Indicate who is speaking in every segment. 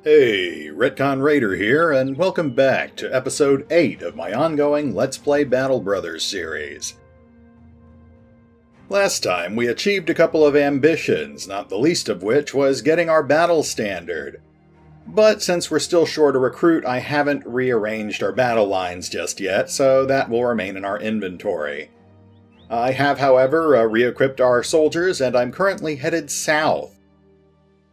Speaker 1: Hey, Retcon Raider here, and welcome back to episode 8 of my ongoing Let's Play Battle Brothers series. Last time, we achieved a couple of ambitions, not the least of which was getting our battle standard. But since we're still short a recruit, I haven't rearranged our battle lines just yet, so that will remain in our inventory. I have, however, re-equipped our soldiers, and I'm currently headed south.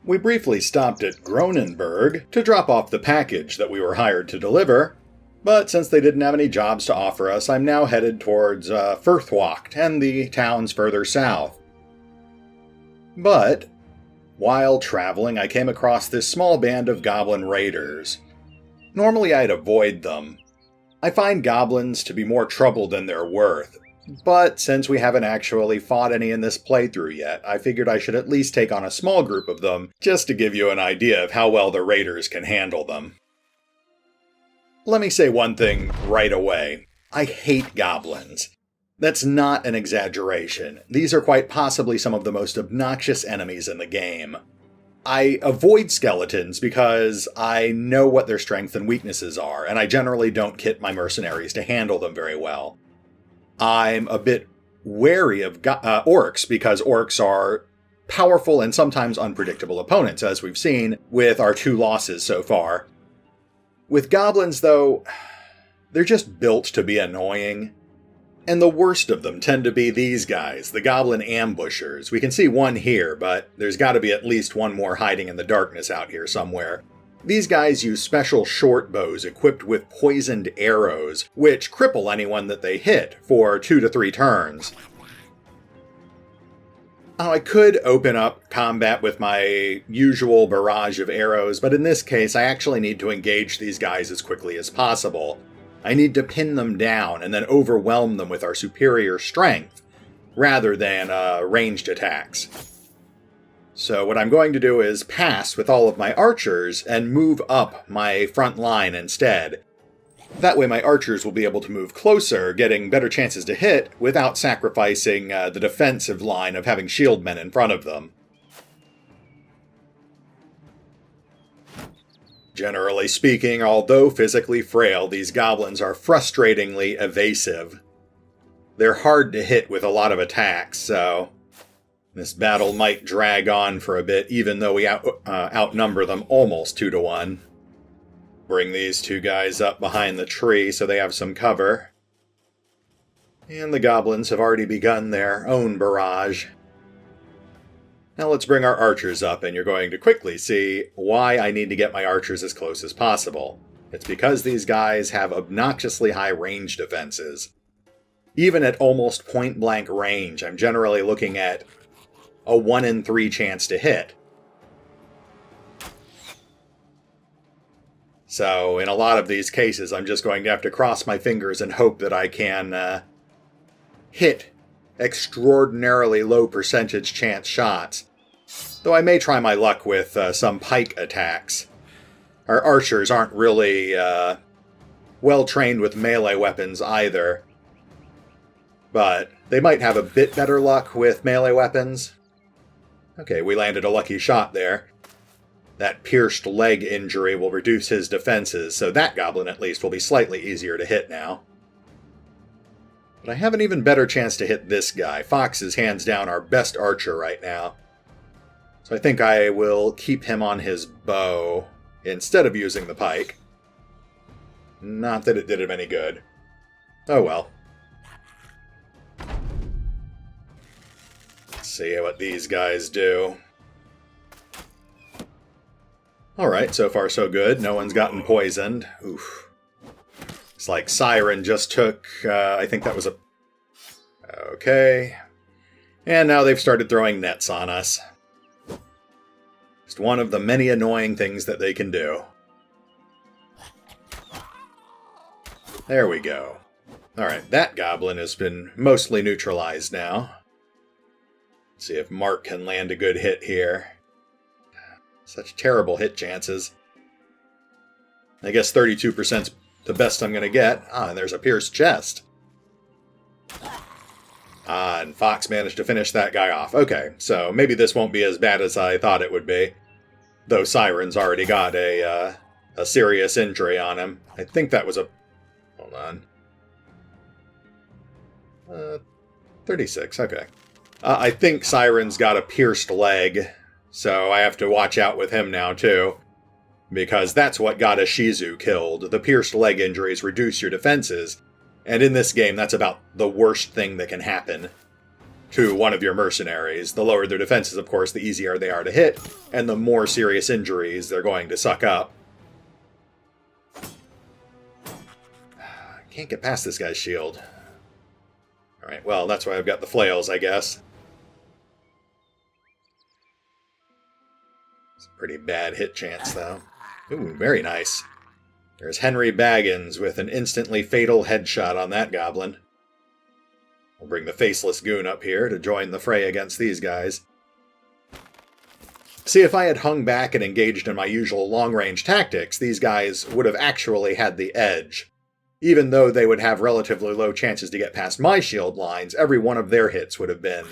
Speaker 1: We briefly stopped at Gronenberg to drop off the package that we were hired to deliver, but since they didn't have any jobs to offer us, I'm now headed towards Firthwacht and the towns further south. But while traveling, I came across this small band of goblin raiders. Normally I'd avoid them. I find goblins to be more trouble than they're worth, but since we haven't actually fought any in this playthrough yet, I figured I should at least take on a small group of them, just to give you an idea of how well the raiders can handle them. Let me say one thing right away. I hate goblins. That's not an exaggeration. These are quite possibly some of the most obnoxious enemies in the game. I avoid skeletons because I know what their strengths and weaknesses are, and I generally don't kit my mercenaries to handle them very well. I'm a bit wary of orcs because orcs are powerful and sometimes unpredictable opponents, as we've seen with our 2 losses so far. With goblins, though, they're just built to be annoying. And the worst of them tend to be these guys, the goblin ambushers. We can see one here, but there's got to be at least one more hiding in the darkness out here somewhere. These guys use special short bows equipped with poisoned arrows, which cripple anyone that they hit for 2 to 3 turns. Now, I could open up combat with my usual barrage of arrows, but in this case I actually need to engage these guys as quickly as possible. I need to pin them down and then overwhelm them with our superior strength, rather than ranged attacks. So what I'm going to do is pass with all of my archers and move up my front line instead. That way my archers will be able to move closer, getting better chances to hit without sacrificing the defensive line of having shield men in front of them. Generally speaking, although physically frail, these goblins are frustratingly evasive. They're hard to hit with a lot of attacks, so this battle might drag on for a bit, even though we outnumber them almost 2 to 1. Bring these 2 guys up behind the tree so they have some cover. And the goblins have already begun their own barrage. Now let's bring our archers up, and you're going to quickly see why I need to get my archers as close as possible. It's because these guys have obnoxiously high range defenses. Even at almost point-blank range, I'm generally looking at a 1 in 3 chance to hit. So in a lot of these cases, I'm just going to have to cross my fingers and hope that I can hit extraordinarily low percentage chance shots. Though I may try my luck with some pike attacks. Our archers aren't really well trained with melee weapons either. But they might have a bit better luck with melee weapons. Okay, we landed a lucky shot there. That pierced leg injury will reduce his defenses, so that goblin at least will be slightly easier to hit now. But I have an even better chance to hit this guy. Fox is hands down our best archer right now. So I think I will keep him on his bow instead of using the pike. Not that it did him any good. Oh well. Let's see what these guys do. Alright, so far so good. No one's gotten poisoned. Oof. It's like Siren just took, I think that was a... Okay. And now they've started throwing nets on us. Just one of the many annoying things that they can do. There we go. Alright, that goblin has been mostly neutralized now. Let's see if Mark can land a good hit here. Such terrible hit chances. I guess 32%'s the best I'm going to get. Ah, and there's a pierced chest. Ah, and Fox managed to finish that guy off. Okay, so maybe this won't be as bad as I thought it would be. Though Siren's already got a serious injury on him. I think that was a... Hold on. 36, okay. I think Siren's got a pierced leg, so I have to watch out with him now, too. Because that's what got a Shizu killed. The pierced leg injuries reduce your defenses, and in this game, that's about the worst thing that can happen to one of your mercenaries. The lower their defenses, of course, the easier they are to hit, and the more serious injuries they're going to suck up. Can't get past this guy's shield. Alright, well, that's why I've got the flails, I guess. It's a pretty bad hit chance, though. Ooh, very nice. There's Henry Baggins with an instantly fatal headshot on that goblin. We'll bring the Faceless Goon up here to join the fray against these guys. See, if I had hung back and engaged in my usual long-range tactics, these guys would have actually had the edge. Even though they would have relatively low chances to get past my shield lines, every one of their hits would have been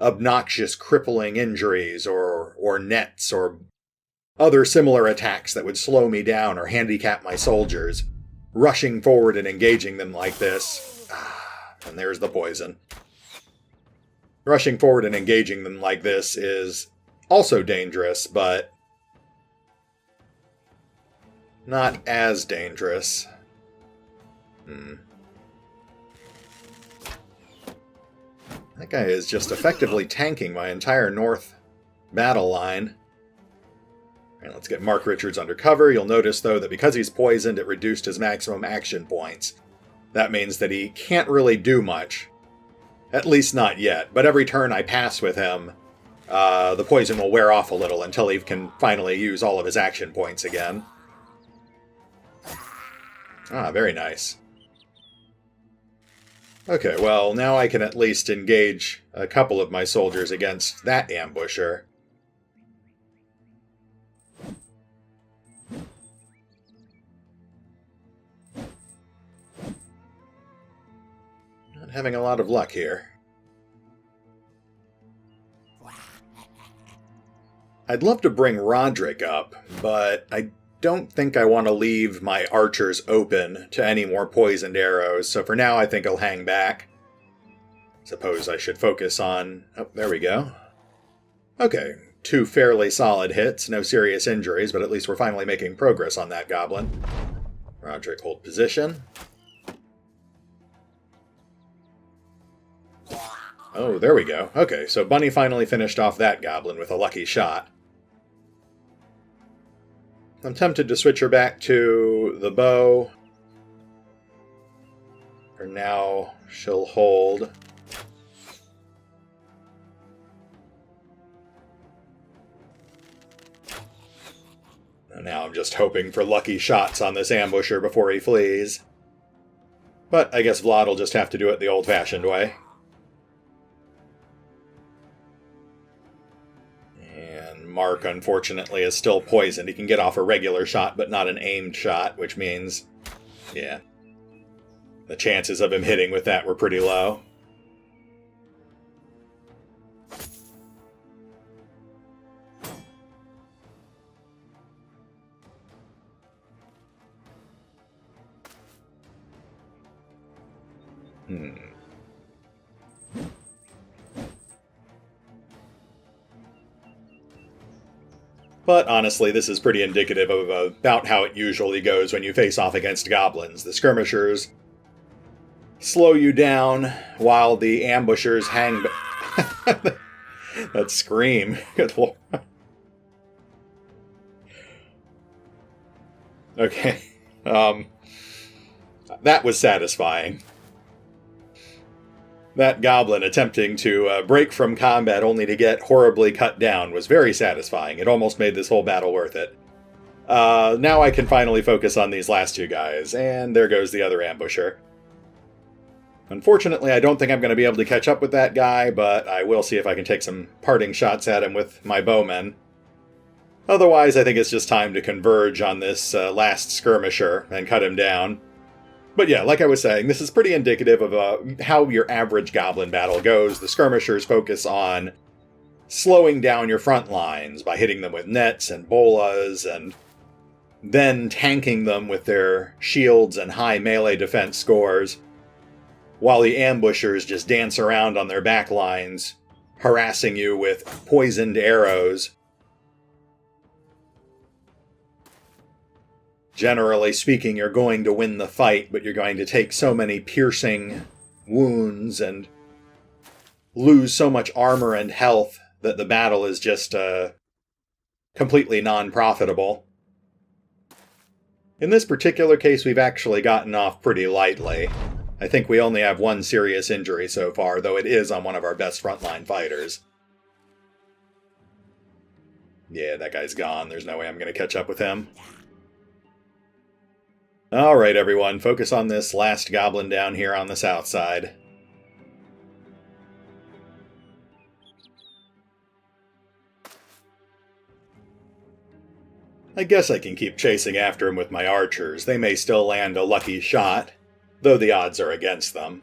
Speaker 1: obnoxious, crippling injuries, or nets, or other similar attacks that would slow me down or handicap my soldiers. Rushing forward and engaging them like this... And there's the poison. Rushing forward and engaging them like this is also dangerous, but not as dangerous. That guy is just effectively tanking my entire north battle line. Alright, let's get Mark Richards under cover. You'll notice, though, that because he's poisoned, it reduced his maximum action points. That means that he can't really do much. At least not yet. But every turn I pass with him, the poison will wear off a little until he can finally use all of his action points again. Ah, very nice. Okay, well, now I can at least engage a couple of my soldiers against that ambusher. Not having a lot of luck here. I'd love to bring Roderick up, but I don't think I want to leave my archers open to any more poisoned arrows, so for now I think I'll hang back. Suppose I should focus on... Oh, there we go. Okay, 2 fairly solid hits, no serious injuries, but at least we're finally making progress on that goblin. Roderick, hold position. Oh, there we go. Okay, so Bunny finally finished off that goblin with a lucky shot. I'm tempted to switch her back to the bow. For now, she'll hold. And now I'm just hoping for lucky shots on this ambusher before he flees. But I guess Vlad will just have to do it the old-fashioned way. Mark, unfortunately, is still poisoned. He can get off a regular shot, but not an aimed shot, which means, yeah, the chances of him hitting with that were pretty low. But honestly, this is pretty indicative of about how it usually goes when you face off against goblins. The skirmishers slow you down while the ambushers hang back. That scream. Good lord. Okay. That was satisfying. That goblin attempting to break from combat only to get horribly cut down was very satisfying. It almost made this whole battle worth it. Now I can finally focus on these last 2 guys, and there goes the other ambusher. Unfortunately, I don't think I'm going to be able to catch up with that guy, but I will see if I can take some parting shots at him with my bowmen. Otherwise, I think it's just time to converge on this last skirmisher and cut him down. But yeah, like I was saying, this is pretty indicative of how your average goblin battle goes. The skirmishers focus on slowing down your front lines by hitting them with nets and bolas, and then tanking them with their shields and high melee defense scores, while the ambushers just dance around on their back lines, harassing you with poisoned arrows. Generally speaking, you're going to win the fight, but you're going to take so many piercing wounds and lose so much armor and health that the battle is just completely non-profitable. In this particular case, we've actually gotten off pretty lightly. I think we only have one serious injury so far, though it is on one of our best frontline fighters. Yeah, that guy's gone. There's no way I'm going to catch up with him. Alright, everyone, focus on this last goblin down here on the south side. I guess I can keep chasing after him with my archers. They may still land a lucky shot, though the odds are against them.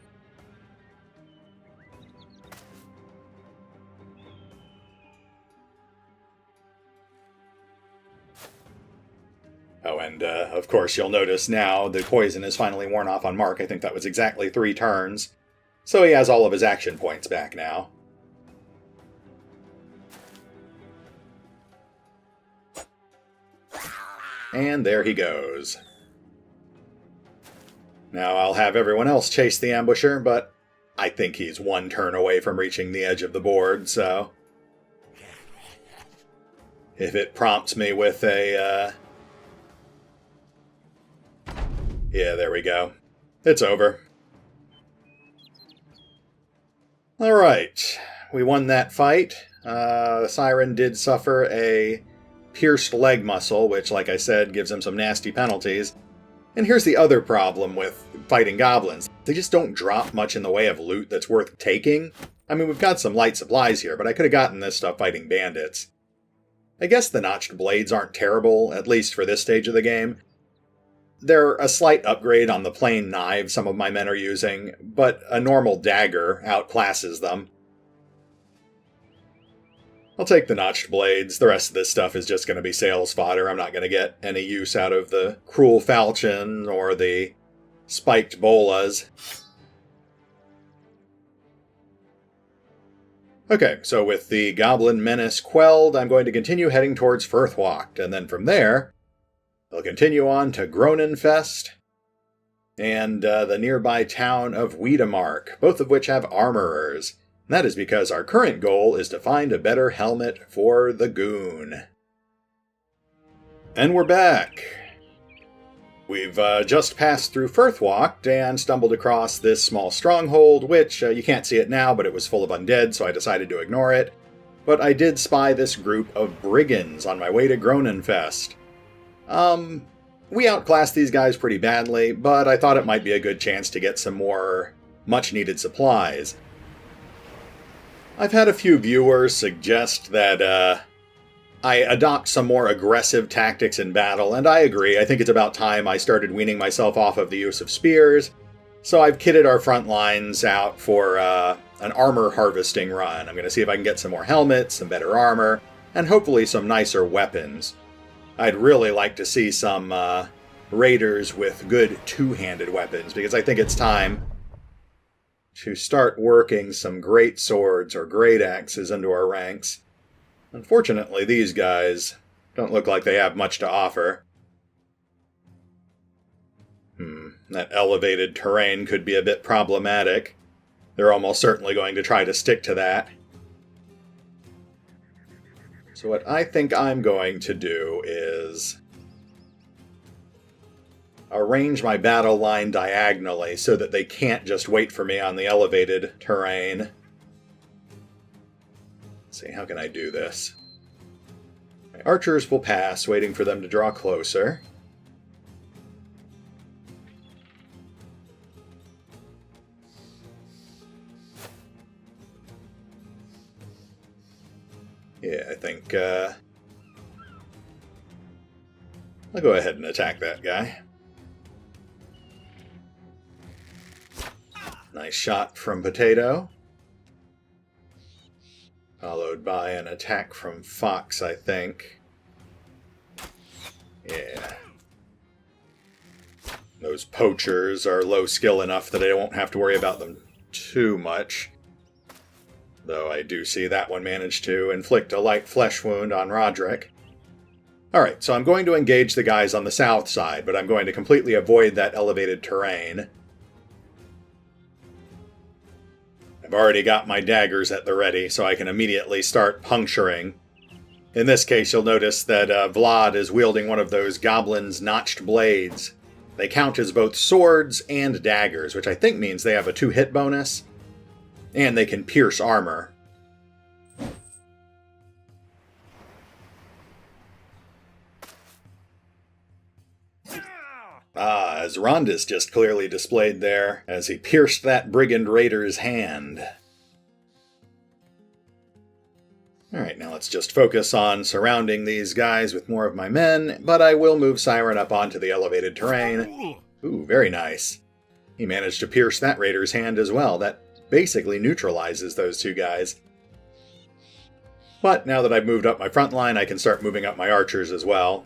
Speaker 1: Oh, and of course you'll notice now the poison is finally worn off on Mark. I think that was exactly 3 turns. So he has all of his action points back now. And there he goes. Now I'll have everyone else chase the ambusher, but I think he's 1 turn away from reaching the edge of the board, so if it prompts me with a... Yeah, there we go. It's over. Alright, we won that fight. Siren did suffer a pierced leg muscle, which, like I said, gives him some nasty penalties. And here's the other problem with fighting goblins. They just don't drop much in the way of loot that's worth taking. I mean, we've got some light supplies here, but I could have gotten this stuff fighting bandits. I guess the notched blades aren't terrible, at least for this stage of the game. They're a slight upgrade on the plain knives some of my men are using, but a normal dagger outclasses them. I'll take the notched blades. The rest of this stuff is just going to be sales fodder. I'm not going to get any use out of the cruel falchion or the spiked bolas. Okay, so with the goblin menace quelled, I'm going to continue heading towards Firthwacht, and then from there, I'll continue on to Gronenfest and the nearby town of Wiedemark, both of which have armorers. And that is because our current goal is to find a better helmet for the Goon. And we're back. We've just passed through Firthwacht and stumbled across this small stronghold, which you can't see it now, but it was full of undead, so I decided to ignore it. But I did spy this group of brigands on my way to Gronenfest. We outclassed these guys pretty badly, but I thought it might be a good chance to get some more much-needed supplies. I've had a few viewers suggest that I adopt some more aggressive tactics in battle, and I agree. I think it's about time I started weaning myself off of the use of spears, so I've kitted our front lines out for an armor harvesting run. I'm going to see if I can get some more helmets, some better armor, and hopefully some nicer weapons. I'd really like to see some raiders with good two-handed weapons, because I think it's time to start working some great swords or great axes into our ranks. Unfortunately, these guys don't look like they have much to offer. That elevated terrain could be a bit problematic. They're almost certainly going to try to stick to that. So what I think I'm going to do is arrange my battle line diagonally so that they can't just wait for me on the elevated terrain. Let's see, how can I do this? My archers will pass, waiting for them to draw closer. Yeah, I think, I'll go ahead and attack that guy. Nice shot from Potato. Followed by an attack from Fox, I think. Yeah. Those poachers are low skill enough that I won't have to worry about them too much. Though I do see that one managed to inflict a light flesh wound on Roderick. Alright, so I'm going to engage the guys on the south side, but I'm going to completely avoid that elevated terrain. I've already got my daggers at the ready, so I can immediately start puncturing. In this case, you'll notice that Vlad is wielding one of those goblins' notched blades. They count as both swords and daggers, which I think means they have a 2-hit bonus. And they can pierce armor. As Rondis just clearly displayed there, as he pierced that brigand raider's hand. Alright, now let's just focus on surrounding these guys with more of my men, but I will move Siren up onto the elevated terrain. Ooh, very nice. He managed to pierce that raider's hand as well. That basically neutralizes those two guys. But now that I've moved up my front line, I can start moving up my archers as well.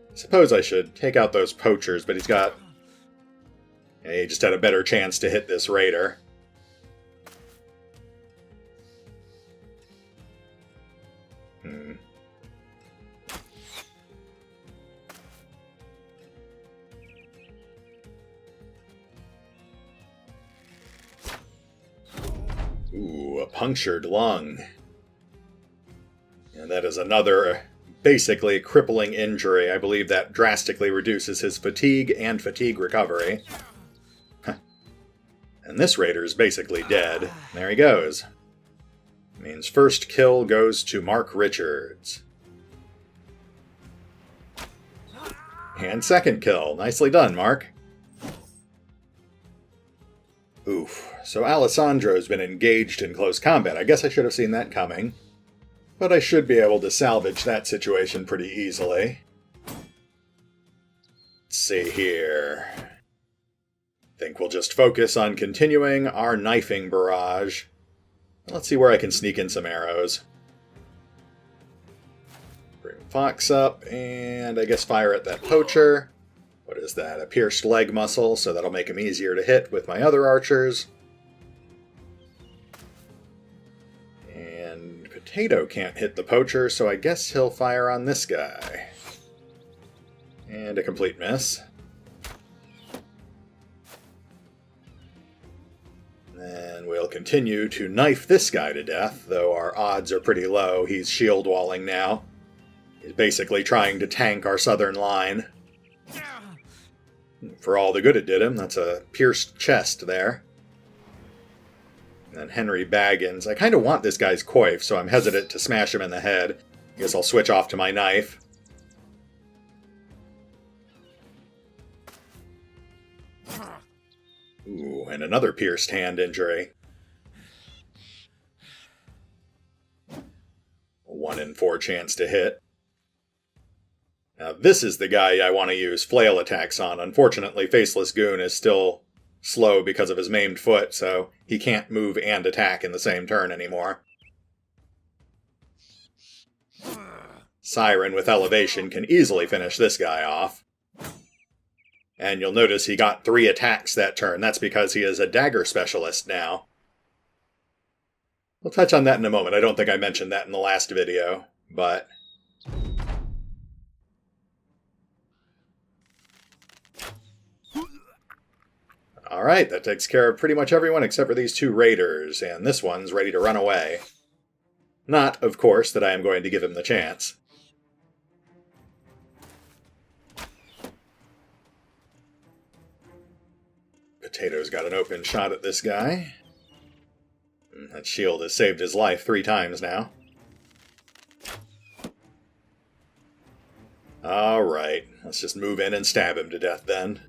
Speaker 1: I suppose I should take out those poachers, but he just had a better chance to hit this raider. Ooh, a punctured lung. And that is another basically crippling injury. I believe that drastically reduces his fatigue and fatigue recovery. And this raider is basically dead. There he goes. Means first kill goes to Mark Richards. And second kill. Nicely done, Mark. Oof. So Alessandro's been engaged in close combat. I guess I should have seen that coming. But I should be able to salvage that situation pretty easily. Let's see here. I think we'll just focus on continuing our knifing barrage. Let's see where I can sneak in some arrows. Bring Fox up, and I guess fire at that poacher. What is that? A pierced leg muscle, so that'll make him easier to hit with my other archers. And Potato can't hit the poacher, so I guess he'll fire on this guy. And a complete miss. And we'll continue to knife this guy to death, though our odds are pretty low. He's shield walling now. He's basically trying to tank our southern line. For all the good it did him, that's a pierced chest there. And then Henry Baggins. I kind of want this guy's coif, so I'm hesitant to smash him in the head. I guess I'll switch off to my knife. Ooh, and another pierced hand injury. 1 in 4 chance to hit. Now this is the guy I want to use flail attacks on. Unfortunately, Faceless Goon is still slow because of his maimed foot, so he can't move and attack in the same turn anymore. Siren with elevation can easily finish this guy off. And you'll notice he got 3 attacks that turn. That's because he is a dagger specialist now. We'll touch on that in a moment. I don't think I mentioned that in the last video, but... Alright, that takes care of pretty much everyone except for these 2 raiders, and this one's ready to run away. Not, of course, that I am going to give him the chance. Potato's got an open shot at this guy. That shield has saved his life 3 times now. Alright, let's just move in and stab him to death then.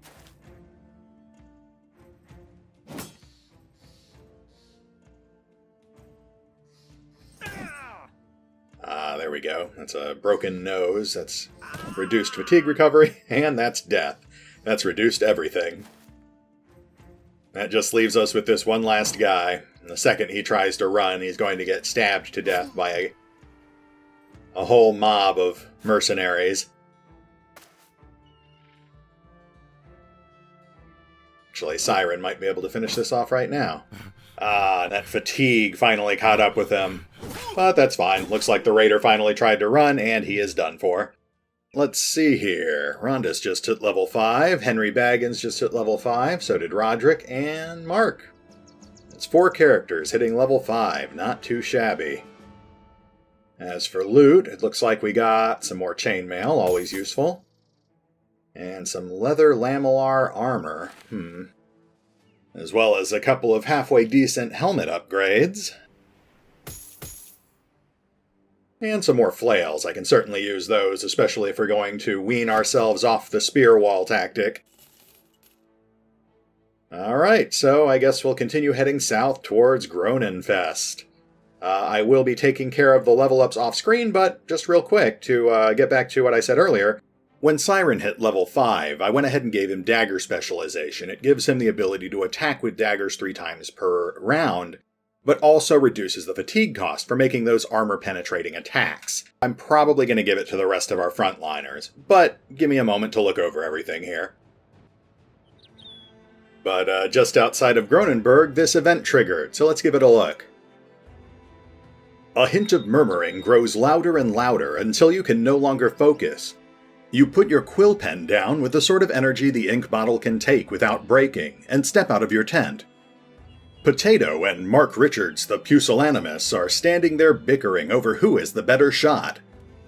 Speaker 1: There we go. That's a broken nose. That's reduced fatigue recovery, and that's death. That's reduced everything. That just leaves us with this one last guy. And the second he tries to run, he's going to get stabbed to death by a whole mob of mercenaries. Actually, Siren might be able to finish this off right now. That fatigue finally caught up with him. But that's fine. Looks like the raider finally tried to run, and he is done for. Let's see here. Rhonda's just hit level 5. Henry Baggins just hit level 5. So did Roderick and Mark. It's 4 characters hitting level 5. Not too shabby. As for loot, it looks like we got some more chainmail, always useful. And some leather lamellar armor. As well as a couple of halfway decent helmet upgrades. And some more flails. I can certainly use those, especially if we're going to wean ourselves off the spear wall tactic. Alright, so I guess we'll continue heading south towards Groninfest. I will be taking care of the level ups off screen, but just real quick to get back to what I said earlier. When Siren hit level 5, I went ahead and gave him dagger specialization. It gives him the ability to attack with daggers 3 times per round, but also reduces the fatigue cost for making those armor-penetrating attacks. I'm probably going to give it to the rest of our frontliners, but give me a moment to look over everything here. But just outside of Gronenberg, this event triggered, so let's give it a look. A hint of murmuring grows louder and louder until you can no longer focus. You put your quill pen down with the sort of energy the ink bottle can take without breaking, and step out of your tent. Potato and Mark Richards, the pusillanimous, are standing there bickering over who is the better shot.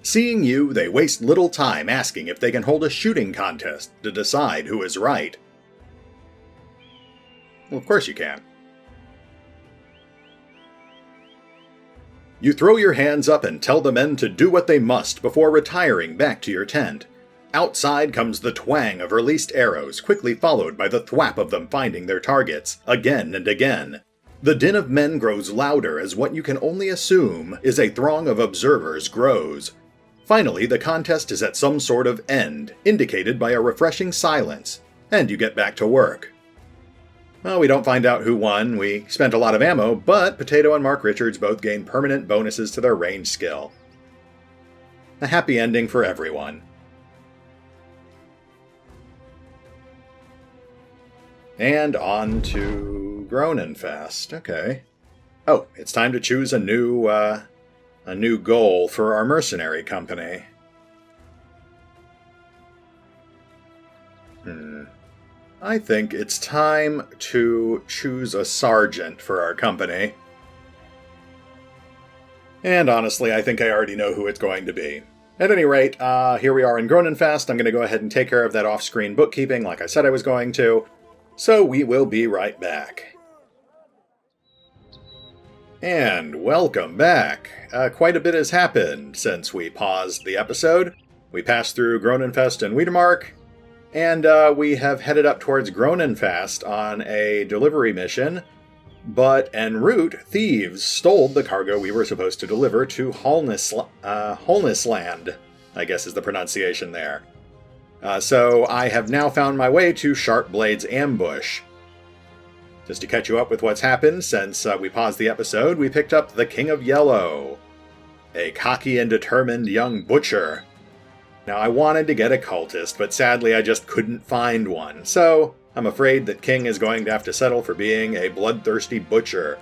Speaker 1: Seeing you, they waste little time asking if they can hold a shooting contest to decide who is right. Well, of course you can. You throw your hands up and tell the men to do what they must before retiring back to your tent. Outside comes the twang of released arrows, quickly followed by the thwap of them finding their targets, again and again. The din of men grows louder as what you can only assume is a throng of observers grows. Finally, the contest is at some sort of end, indicated by a refreshing silence, and you get back to work. Well, we don't find out who won. We spent a lot of ammo, but Potato and Mark Richards both gain permanent bonuses to their range skill. A happy ending for everyone. And on to Groninfest. Okay. Oh, it's time to choose a new goal for our mercenary company. I think it's time to choose a sergeant for our company. And honestly, I think I already know who it's going to be. At any rate, here we are in Groninfest. I'm going to go ahead and take care of that off-screen bookkeeping like I said I was going to. So we will be right back. And welcome back. Quite a bit has happened since we paused the episode. We passed through Groninfest and Wiedemark, and we have headed up towards Groninfest on a delivery mission. But en route, thieves stole the cargo we were supposed to deliver to Holnisland, I guess is the pronunciation there. So I have now found my way to Sharpblade's ambush. Just to catch you up with what's happened since we paused the episode, we picked up the King of Yellow, a cocky and determined young butcher. Now I wanted to get a cultist, but sadly I just couldn't find one, so I'm afraid that King is going to have to settle for being a bloodthirsty butcher.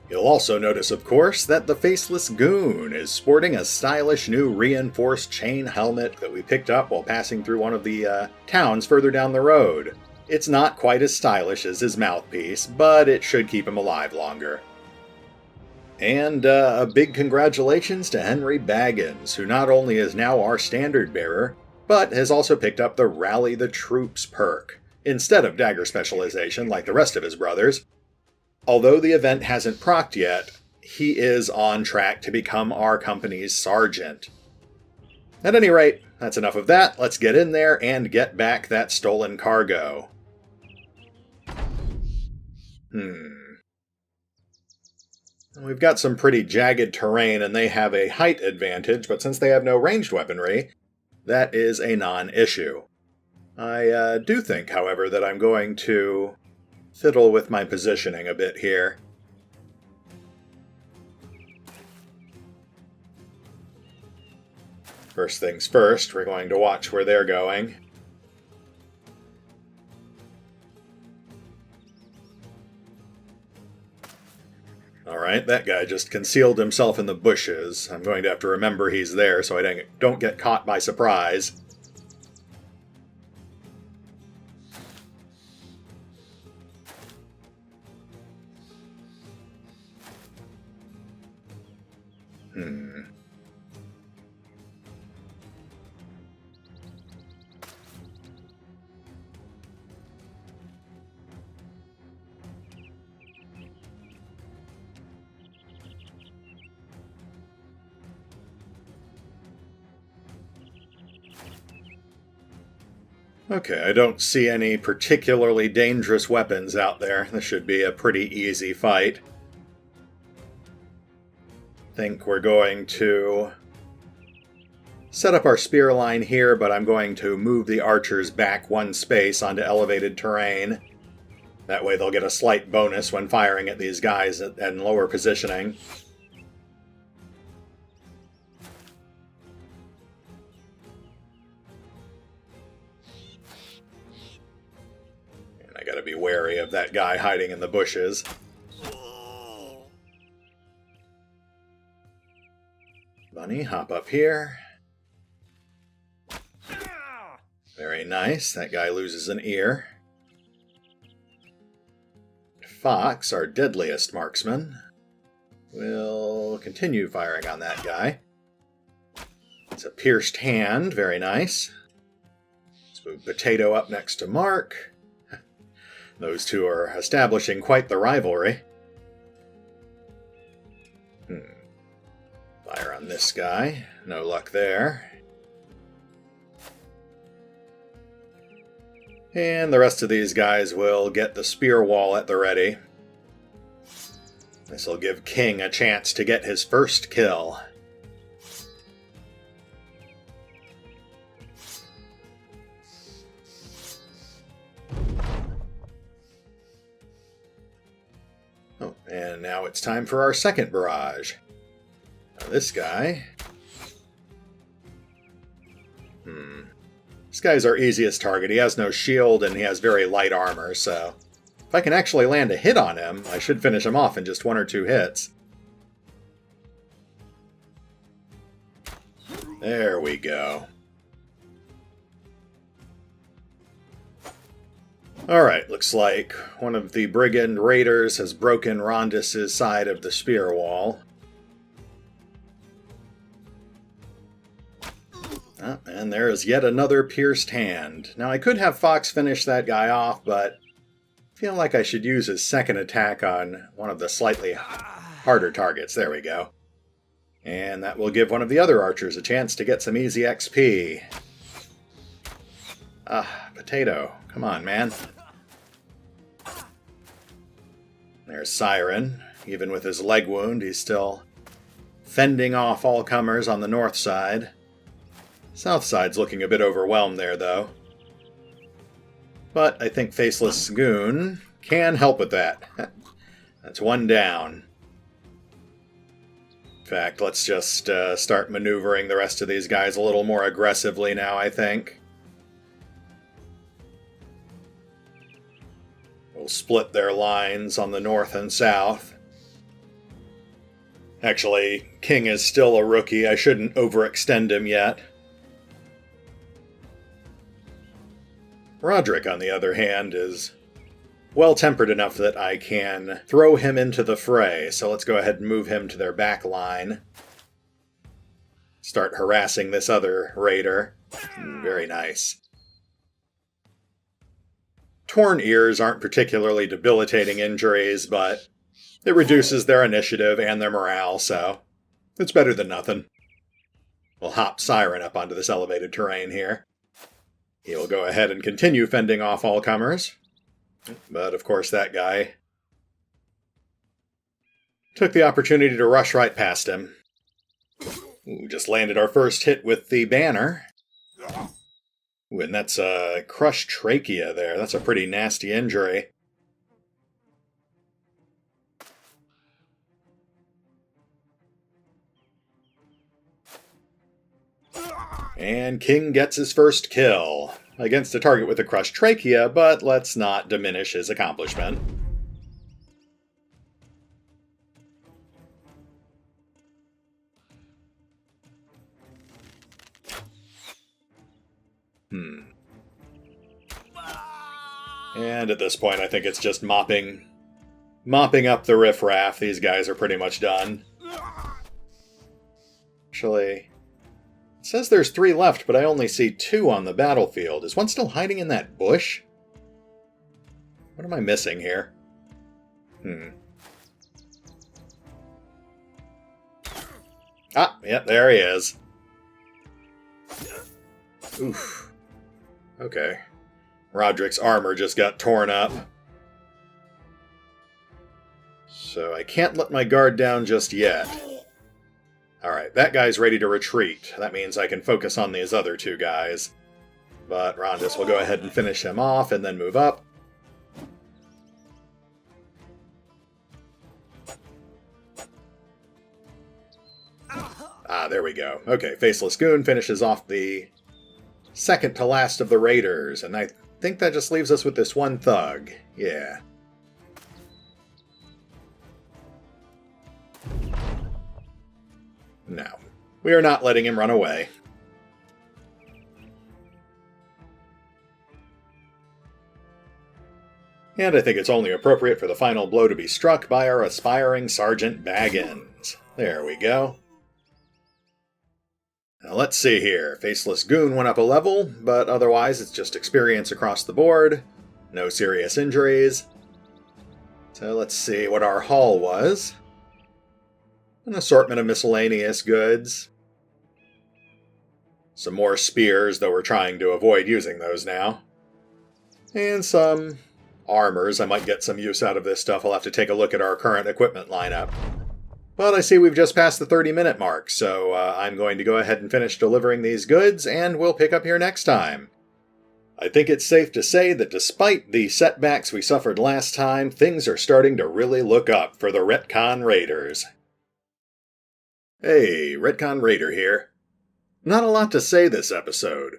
Speaker 1: You'll also notice, of course, that the Faceless Goon is sporting a stylish new reinforced chain helmet that we picked up while passing through one of the towns further down the road. It's not quite as stylish as his mouthpiece, but it should keep him alive longer. And a big congratulations to Henry Baggins, who not only is now our standard bearer, but has also picked up the Rally the Troops perk, instead of dagger specialization like the rest of his brothers. Although the event hasn't procced yet, he is on track to become our company's sergeant. At any rate, that's enough of that. Let's get in there and get back that stolen cargo. We've got some pretty jagged terrain and they have a height advantage, but since they have no ranged weaponry, that is a non-issue. I do think, however, that I'm going to fiddle with my positioning a bit here. First things first, we're going to watch where they're going. Alright, that guy just concealed himself in the bushes. I'm going to have to remember he's there so I don't get caught by surprise. Okay, I don't see any particularly dangerous weapons out there. This should be a pretty easy fight. I think we're going to set up our spear line here, but I'm going to move the archers back one space onto elevated terrain. That way they'll get a slight bonus when firing at these guys in lower positioning. Gotta be wary of that guy hiding in the bushes. Bunny, hop up here. Very nice. That guy loses an ear. Fox, our deadliest marksman, will continue firing on that guy. It's a pierced hand. Very nice. Let's move Potato up next to Mark. Those two are establishing quite the rivalry. Fire on this guy. No luck there. And the rest of these guys will get the spear wall at the ready. This will give King a chance to get his first kill. And now it's time for our second barrage. Now this guy... This guy's our easiest target. He has no shield and he has very light armor, so... If I can actually land a hit on him, I should finish him off in just 1 or 2 hits. There we go. Alright, looks like one of the brigand raiders has broken Rondis' side of the spear wall. Oh, and there is yet another pierced hand. Now I could have Fox finish that guy off, but I feel like I should use his second attack on one of the slightly harder targets. There we go. And that will give one of the other archers a chance to get some easy XP. Potato. Come on, man. There's Siren. Even with his leg wound, he's still fending off all comers on the north side. South side's looking a bit overwhelmed there, though. But I think Faceless Goon can help with that. That's one down. In fact, let's just start maneuvering the rest of these guys a little more aggressively now, I think. We'll split their lines on the north and south. Actually, King is still a rookie. I shouldn't overextend him yet. Roderick, on the other hand, is well-tempered enough that I can throw him into the fray, so let's go ahead and move him to their back line. Start harassing this other raider. Very nice. Torn ears aren't particularly debilitating injuries, but it reduces their initiative and their morale, so it's better than nothing. We'll hop Siren up onto this elevated terrain here. He'll go ahead and continue fending off all comers. But, of course, that guy took the opportunity to rush right past him. Ooh, just landed our first hit with the banner. Ooh, and that's a crushed trachea there. That's a pretty nasty injury. And King gets his first kill. Against a target with a crushed trachea, but let's not diminish his accomplishment. And at this point, I think it's just mopping up the riffraff. These guys are pretty much done. Actually, it says there's 3 left, but I only see 2 on the battlefield. Is one still hiding in that bush? What am I missing here? Ah, yep, there he is. Oof. Okay. Roderick's armor just got torn up. So I can't let my guard down just yet. Alright, that guy's ready to retreat. That means I can focus on these other 2 guys. But Rondis will go ahead and finish him off and then move up. Ah, there we go. Okay, Faceless Goon finishes off the second to last of the Raiders, and I think that just leaves us with this one thug. Yeah. No. We are not letting him run away. And I think it's only appropriate for the final blow to be struck by our aspiring Sergeant Baggins. There we go. Now let's see here. Faceless Goon went up a level, but otherwise it's just experience across the board. No serious injuries. So let's see what our haul was. An assortment of miscellaneous goods. Some more spears, though we're trying to avoid using those now. And some armors. I might get some use out of this stuff. I'll have to take a look at our current equipment lineup. But I see we've just passed the 30-minute mark, so I'm going to go ahead and finish delivering these goods, and we'll pick up here next time. I think it's safe to say that despite the setbacks we suffered last time, things are starting to really look up for the Retcon Raiders. Hey, Retcon Raider here. Not a lot to say this episode.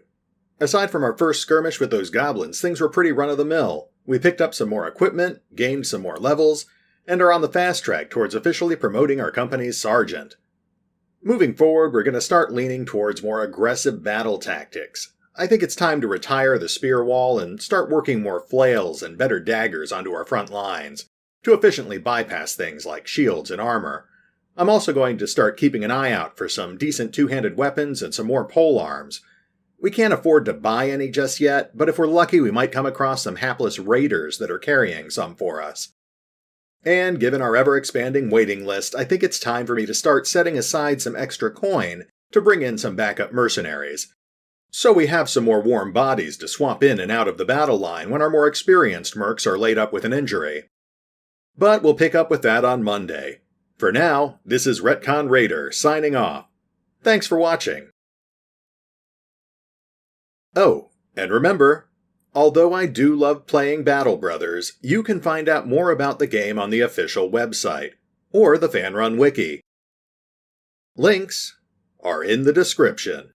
Speaker 1: Aside from our first skirmish with those goblins, things were pretty run-of-the-mill. We picked up some more equipment, gained some more levels, and are on the fast track towards officially promoting our company's sergeant. Moving forward, we're going to start leaning towards more aggressive battle tactics. I think it's time to retire the spear wall and start working more flails and better daggers onto our front lines, to efficiently bypass things like shields and armor. I'm also going to start keeping an eye out for some decent two-handed weapons and some more polearms. We can't afford to buy any just yet, but if we're lucky we might come across some hapless raiders that are carrying some for us. And given our ever-expanding waiting list, I think it's time for me to start setting aside some extra coin to bring in some backup mercenaries. So we have some more warm bodies to swap in and out of the battle line when our more experienced mercs are laid up with an injury. But we'll pick up with that on Monday. For now, this is Retcon Raider signing off. Thanks for watching. Oh, and remember, although I do love playing Battle Brothers, you can find out more about the game on the official website, or the FanRun Wiki. Links are in the description.